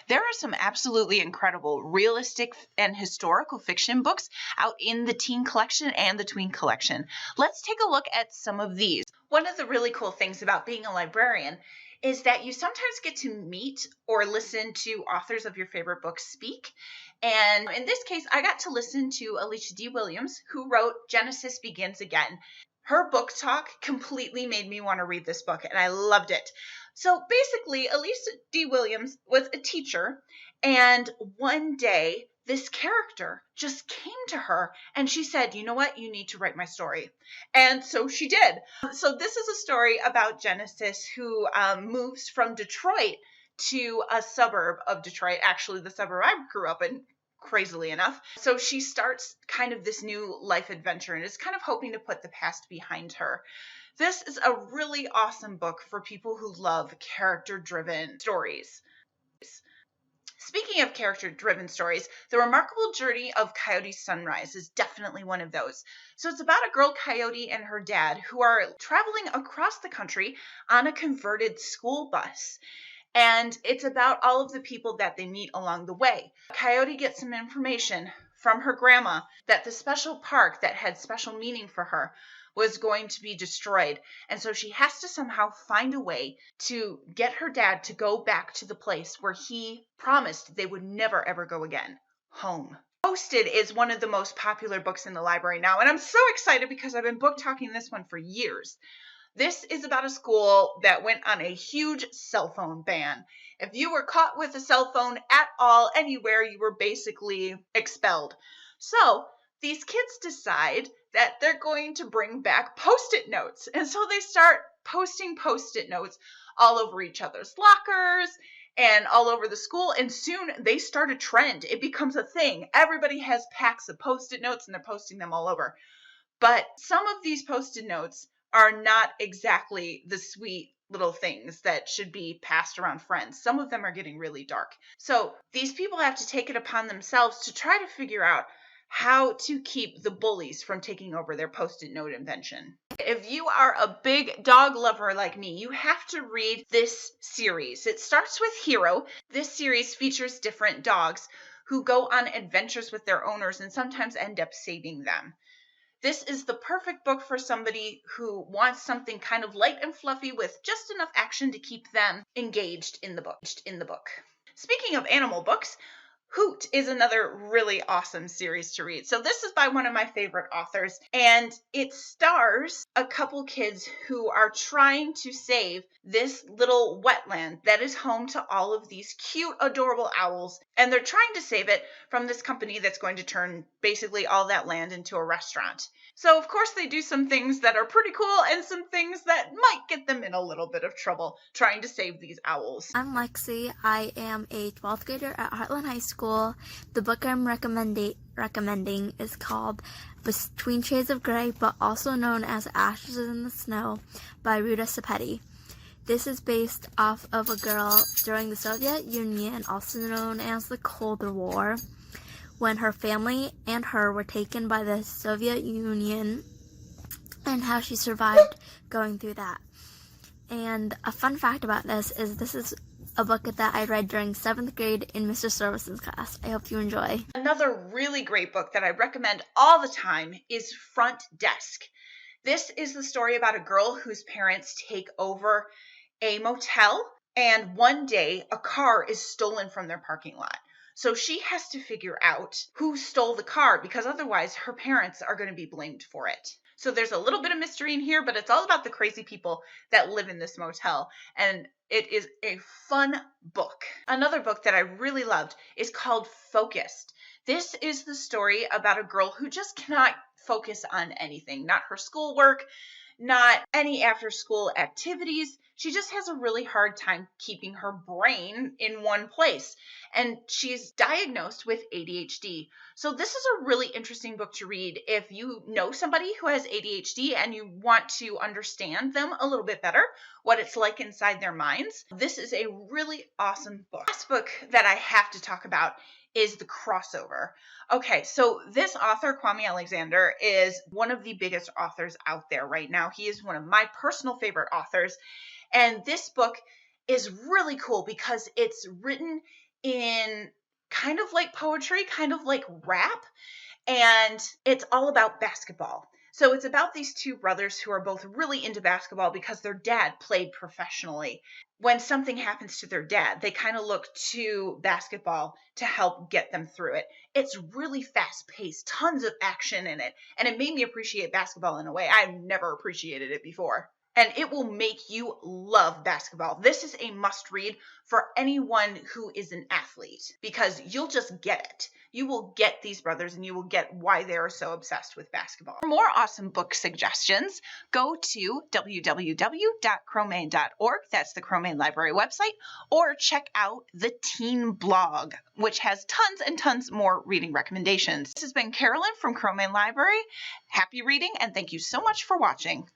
There are some absolutely incredible realistic and historical fiction books out in the teen collection and the tween collection. Let's take a look at some of these. One of the really cool things about being a librarian is that you sometimes get to meet or listen to authors of your favorite books speak. And in this case, I got to listen to Alicia D. Williams, who wrote Genesis Begins Again. Her book talk completely made me want to read this book, and I loved it. So basically, Alicia D. Williams was a teacher, and one day this character just came to her and she said, you know what, you need to write my story. And so she did. So this is a story about Genesis, who moves from Detroit to a suburb of Detroit, actually the suburb I grew up in, crazily enough. So she starts kind of this new life adventure and is kind of hoping to put the past behind her. This is a really awesome book for people who love character-driven stories. Speaking of character-driven stories, The Remarkable Journey of Coyote Sunrise is definitely one of those. So it's about a girl coyote and her dad who are traveling across the country on a converted school bus. And it's about all of the people that they meet along the way. Coyote gets some information from her grandma that the special park that had special meaning for her was going to be destroyed. And so she has to somehow find a way to get her dad to go back to the place where he promised they would never ever go again, home. Posted is one of the most popular books in the library now, and I'm so excited because I've been book talking this one for years. This is about a school that went on a huge cell phone ban. If you were caught with a cell phone at all, anywhere, you were basically expelled. So these kids decide that they're going to bring back Post-it notes. And so they start posting Post-it notes all over each other's lockers and all over the school. And soon they start a trend. It becomes a thing. Everybody has packs of Post-it notes and they're posting them all over. But some of these Post-it notes are not exactly the sweet little things that should be passed around friends. Some of them are getting really dark. So these people have to take it upon themselves to try to figure out how to keep the bullies from taking over their Post-it note invention. If you are a big dog lover like me, you have to read this series. It starts with Hero. This series features different dogs who go on adventures with their owners and sometimes end up saving them. This is the perfect book for somebody who wants something kind of light and fluffy with just enough action to keep them engaged in the book. Speaking of animal books, Hoot is another really awesome series to read. So this is by one of my favorite authors, and it stars a couple kids who are trying to save this little wetland that is home to all of these cute, adorable owls. And they're trying to save it from this company that's going to turn basically all that land into a restaurant. So of course they do some things that are pretty cool and some things that might get them in a little bit of trouble trying to save these owls. I'm Lexi. I am a 12th grader at Heartland High School. The book I'm recommending is called Between Shades of Grey, but also known as Ashes in the Snow by Ruta Sepetys. This is based off of a girl during the Soviet Union, also known as the Cold War, when her family and her were taken by the Soviet Union and how she survived going through that. And a fun fact about this is a book that I read during 7th grade in Mr. Service's class. I hope you enjoy. Another really great book that I recommend all the time is Front Desk. This is the story about a girl whose parents take over a motel, and one day a car is stolen from their parking lot. So she has to figure out who stole the car, because otherwise her parents are going to be blamed for it. So there's a little bit of mystery in here, but it's all about the crazy people that live in this motel. And it is a fun book. Another book that I really loved is called Focused. This is the story about a girl who just cannot focus on anything, not her schoolwork, not any after-school activities. She just has a really hard time keeping her brain in one place. And she's diagnosed with ADHD. So this is a really interesting book to read if you know somebody who has ADHD and you want to understand them a little bit better, what it's like inside their minds. This is a really awesome book. Last book that I have to talk about is The Crossover. Okay, so this author, Kwame Alexander, is one of the biggest authors out there right now. He is one of my personal favorite authors. And this book is really cool because it's written in kind of like poetry, kind of like rap, and it's all about basketball. So it's about these two brothers who are both really into basketball because their dad played professionally. When something happens to their dad, they kind of look to basketball to help get them through it. It's really fast paced, tons of action in it, and it made me appreciate basketball in a way I've never appreciated it before. And it will make you love basketball. This is a must read for anyone who is an athlete because you'll just get it. You will get these brothers and you will get why they are so obsessed with basketball. For more awesome book suggestions, go to www.cromaine.org. That's the Cromaine Library website, or check out the Teen Blog, which has tons and tons more reading recommendations. This has been Carolyn from Cromaine Library. Happy reading, and thank you so much for watching.